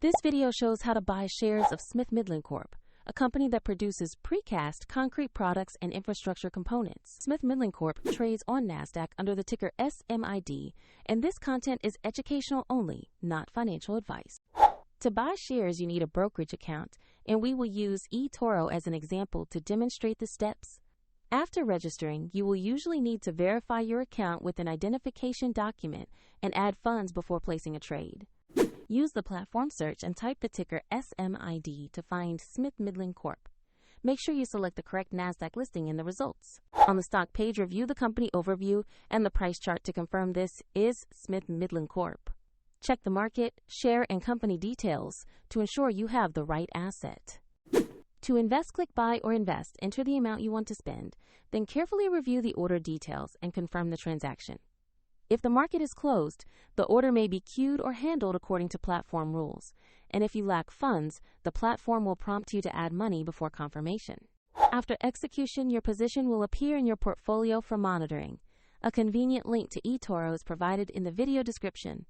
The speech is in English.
This video shows how to buy shares of Smith-Midland Corp., a company that produces precast concrete products and infrastructure components. Smith-Midland Corp. trades on NASDAQ under the ticker SMID, and this content is educational only, not financial advice. To buy shares, you need a brokerage account, and we will use eToro as an example to demonstrate the steps. After registering, you will usually need to verify your account with an identification document and add funds before placing a trade. Use the platform search and type the ticker SMID to find Smith-Midland Corp. Make sure you select the correct NASDAQ listing in the results. On the stock page, review the company overview and the price chart to confirm this is Smith-Midland Corp. Check the market, share, and company details to ensure you have the right asset. To invest, click Buy or Invest, enter the amount you want to spend, then carefully review the order details and confirm the transaction. If the market is closed, the order may be queued or handled according to platform rules, and if you lack funds, the platform will prompt you to add money before confirmation. After execution, your position will appear in your portfolio for monitoring. A convenient link to eToro is provided in the video description.